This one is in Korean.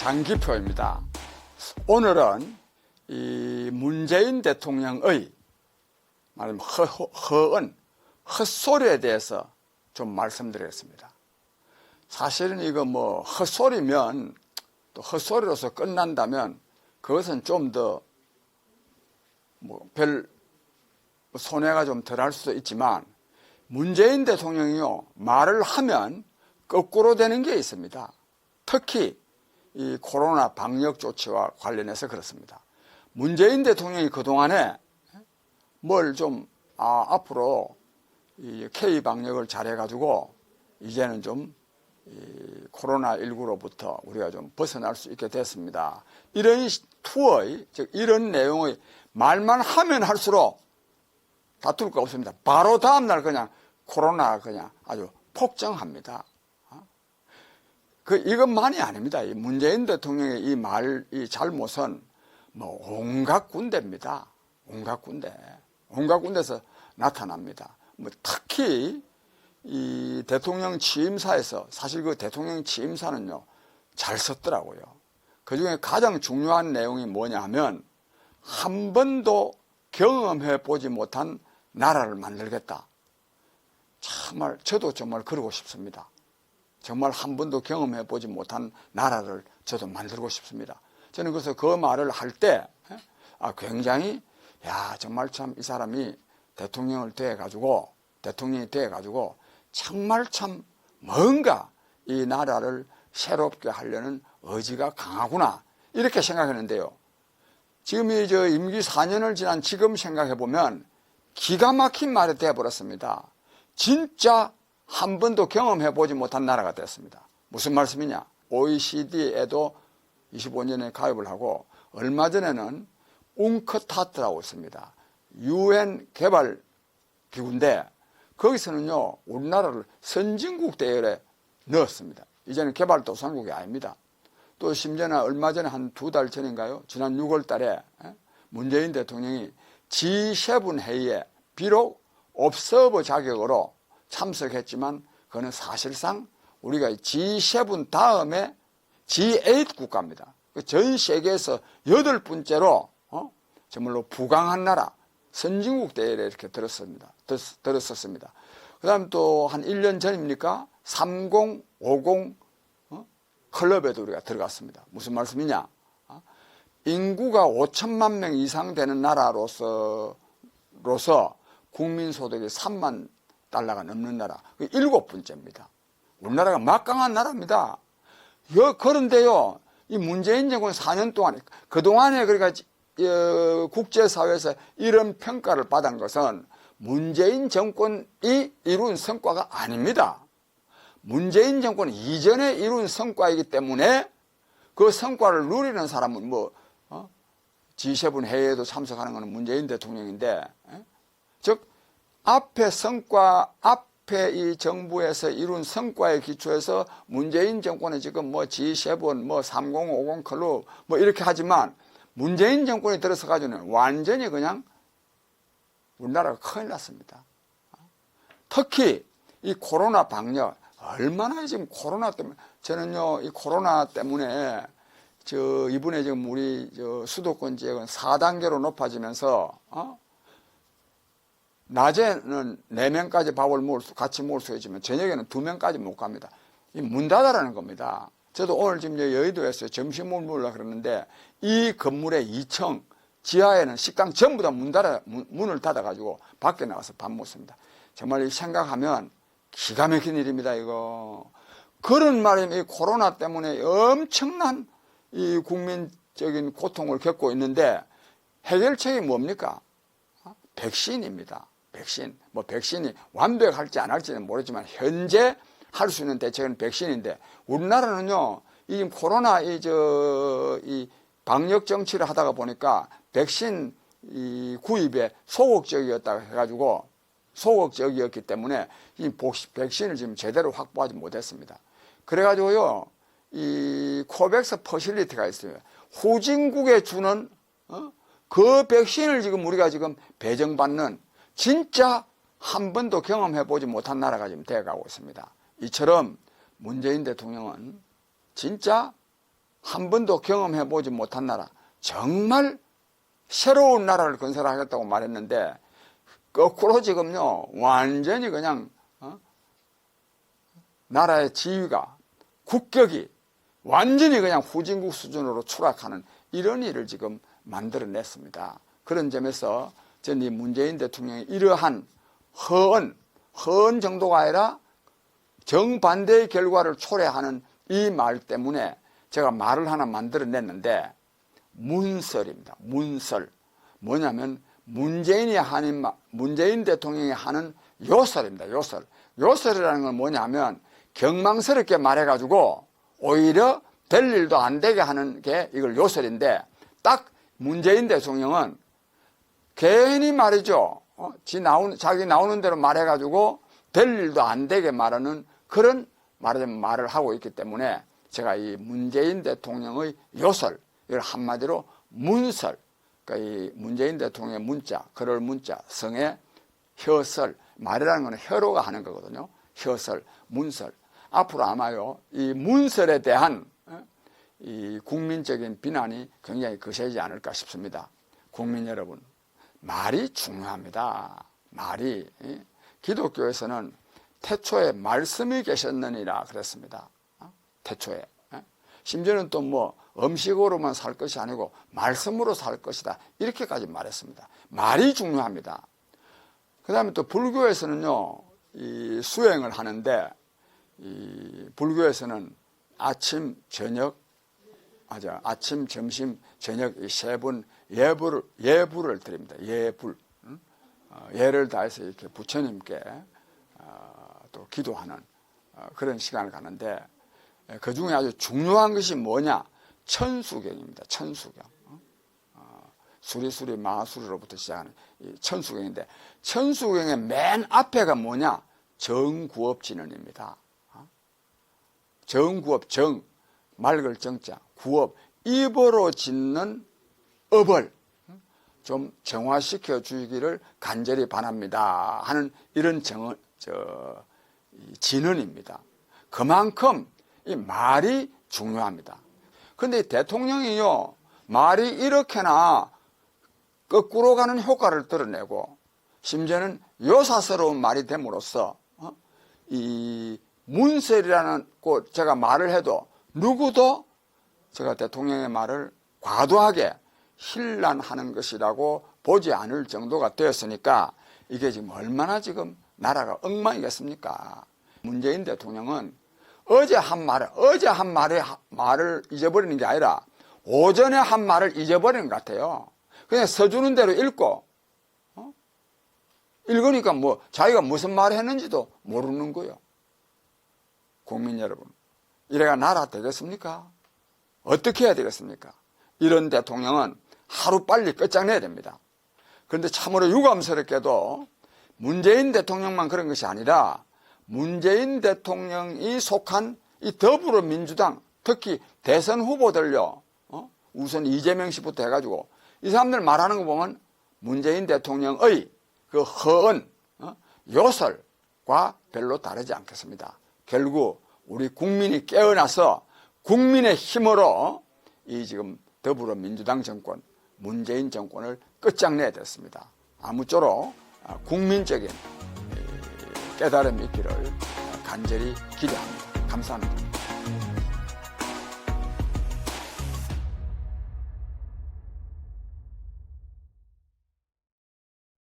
장기표입니다. 오늘은 이 문재인 대통령의 말하자면 헛소리에 대해서 좀 말씀드리겠습니다. 사실은 이거 뭐 헛소리면 또 헛소리로서 끝난다면 그것은 좀 더 뭐 별 손해가 좀 덜할 수도 있지만 문재인 대통령이요 말을 하면 거꾸로 되는 게 있습니다. 특히 이 코로나 방역 조치와 관련해서 그렇습니다. 문재인 대통령이 그동안에 뭘 좀 앞으로 이 K 방역을 잘해가지고 이제는 좀 코로나19로부터 우리가 좀 벗어날 수 있게 됐습니다. 이런 투어의 즉 이런 내용의 말만 하면 할수록 다툴 거 없습니다. 바로 다음날 그냥 코로나 그냥 아주 폭증합니다. 이것만이 아닙니다. 이 문재인 대통령의 이 잘못은 뭐 온갖 군데입니다. 온갖 군데에서 나타납니다. 뭐 특히 이 대통령 취임사에서 사실 그 대통령 취임사는요 잘 썼더라고요. 그 중에 가장 중요한 내용이 뭐냐 하면 한 번도 경험해 보지 못한 나라를 만들겠다. 정말 저도 정말 그러고 싶습니다. 정말 한 번도 경험해 보지 못한 나라를 저도 만들고 싶습니다. 저는 그래서 그 말을 할 때 굉장히 정말 참 이 사람이 대통령이 돼가지고 정말 참 뭔가 이 나라를 새롭게 하려는 의지가 강하구나 이렇게 생각했는데요. 지금 임기 4년을 지난 지금 생각해 보면 기가 막힌 말이 되어버렸습니다. 진짜 한 번도 경험해 보지 못한 나라가 됐습니다. 무슨 말씀이냐? OECD에도 25년에 가입을 하고 얼마 전에는 웅크타트라고 있습니다. UN 개발기구인데 거기서는요 우리나라를 선진국 대열에 넣었습니다. 이제는 개발도상국이 아닙니다. 또 심지어는 얼마 전에 한 2달 전인가요? 지난 6월 달에 문재인 대통령이 G7 회의에 비록 옵서버 자격으로 참석했지만 그거는 사실상 우리가 G7 다음에 G8 국가입니다. 전 세계에서 8번째로 정말로 부강한 나라 선진국 대열에 이렇게 들었었습니다. 그 다음 또 한 1년 전입니까? 3050 클럽에도 우리가 들어갔습니다. 무슨 말씀이냐? 인구가 5천만 명 이상 되는 나라로서 국민소득이 3만 달러가 넘는 나라 7번째입니다. 우리나라가 막강한 나라입니다. 그런데요 이 문재인 정권 4년 동안에 그동안에 그러니까 국제사회에서 이런 평가를 받은 것은 문재인 정권이 이룬 성과가 아닙니다. 문재인 정권 이전에 이룬 성과이기 때문에 그 성과를 누리는 사람은 G7 회의에도 참석하는 것은 문재인 대통령인데 즉 앞에 이 정부에서 이룬 성과에 기초해서 문재인 정권은 지금 G7 3050 클럽 이렇게 하지만 문재인 정권이 들어서 가지고는 완전히 그냥 우리나라가 큰일 났습니다. 특히 이 코로나 방역 얼마나 지금 코로나 때문에 저는요 이 코로나 때문에 이번에 지금 우리 수도권 지역은 4단계로 높아지면서 낮에는 4명까지 밥을 같이 먹을 수 있지만 저녁에는 2명까지 못 갑니다. 이 문 닫아라는 겁니다. 저도 오늘 지금 여의도에서 점심을 먹으려고 그러는데 이 건물의 2층 지하에는 식당 전부 다 문을 닫아가지고 밖에 나가서 밥 먹습니다. 정말 생각하면 기가 막힌 일입니다, 이거. 그런 말이면 이 코로나 때문에 엄청난 이 국민적인 고통을 겪고 있는데 해결책이 뭡니까? 백신입니다. 백신. 백신이 완벽할지 안 할지는 모르지만 현재 할 수 있는 대책은 백신인데 우리나라는요, 이 코로나 이 방역 정치를 하다가 보니까 백신 구입에 소극적이었기 때문에 이 백신을 지금 제대로 확보하지 못했습니다. 그래가지고요, 이 코백스 퍼실리티가 있어요. 후진국에 주는 그 백신을 지금 우리가 지금 배정받는 진짜 한 번도 경험해보지 못한 나라가 지금 되어가고 있습니다. 이처럼 문재인 대통령은 진짜 한 번도 경험해보지 못한 나라, 정말 새로운 나라를 건설하겠다고 말했는데 거꾸로 지금요 완전히 그냥 나라의 지위가 국격이 완전히 그냥 후진국 수준으로 추락하는 이런 일을 지금 만들어냈습니다. 그런 점에서 저는 이 문재인 대통령이 이러한 허언 정도가 아니라 정반대의 결과를 초래하는 이 말 때문에 제가 말을 하나 만들어냈는데 문설입니다. 문설. 뭐냐면 문재인 대통령이 하는 요설입니다. 요설. 요설이라는 건 뭐냐면 경망스럽게 말해가지고 오히려 될 일도 안 되게 하는 게 이걸 요설인데 딱 문재인 대통령은 괜히 말이죠. 자기 나오는 대로 말해가지고 될 일도 안 되게 말하는 그런 말을 하고 있기 때문에 제가 이 문재인 대통령의 요설, 이걸 한마디로 문설, 그러니까 이 문재인 대통령의 문자, 그럴 문자, 성의 혀설, 말이라는 건 혀로가 하는 거거든요. 혀설, 문설. 앞으로 아마요, 이 문설에 대한 이 국민적인 비난이 굉장히 거세지지 않을까 싶습니다. 국민 여러분, 말이 중요합니다. 말이. 기독교에서는 태초에 말씀이 계셨느니라 그랬습니다. 태초에. 심지어는 또 뭐 음식으로만 살 것이 아니고 말씀으로 살 것이다. 이렇게까지 말했습니다. 말이 중요합니다. 그 다음에 또 불교에서는요, 이 수행을 하는데, 이 불교에서는 아침, 점심, 저녁 이 세 번 예불을 드립니다. 예불. 예를 다해서 이렇게 부처님께 또 기도하는 그런 시간을 가는데 그 중에 아주 중요한 것이 뭐냐? 천수경입니다. 천수경. 수리수리 마수리로부터 시작하는 이 천수경인데 천수경의 맨 앞에가 뭐냐? 정구업진언입니다. 정구업, 맑을 정자, 구업, 입으로 짓는 업을 좀 정화시켜 주기를 간절히 바랍니다 하는 이런 진언입니다. 그만큼 이 말이 중요합니다. 그런데 대통령이요, 말이 이렇게나 거꾸로 가는 효과를 드러내고 심지어는 요사스러운 말이 됨으로써 이 문설이라는 꼭 제가 말을 해도 누구도 제가 대통령의 말을 과도하게 힐난하는 것이라고 보지 않을 정도가 되었으니까 이게 지금 얼마나 지금 나라가 엉망이겠습니까? 문재인 대통령은 어제 한 말을 잊어버리는 게 아니라 오전에 한 말을 잊어버리는 것 같아요. 그냥 써주는 대로 읽고 읽으니까 뭐 자기가 무슨 말을 했는지도 모르는 거예요. 국민 여러분, 이래가 나라 되겠습니까? 어떻게 해야 되겠습니까? 이런 대통령은 하루빨리 끝장내야 됩니다. 그런데 참으로 유감스럽게도 문재인 대통령만 그런 것이 아니라 문재인 대통령이 속한 이 더불어민주당, 특히 대선 후보들요, 우선 이재명 씨부터 해가지고 이 사람들 말하는 거 보면 문재인 대통령의 그 허언, 요설과 별로 다르지 않겠습니다. 결국 우리 국민이 깨어나서 국민의 힘으로 이 지금 더불어민주당 정권, 문재인 정권을 끝장내야 됐습니다. 아무쪼록 국민적인 깨달음이 있기를 간절히 기대합니다. 감사합니다.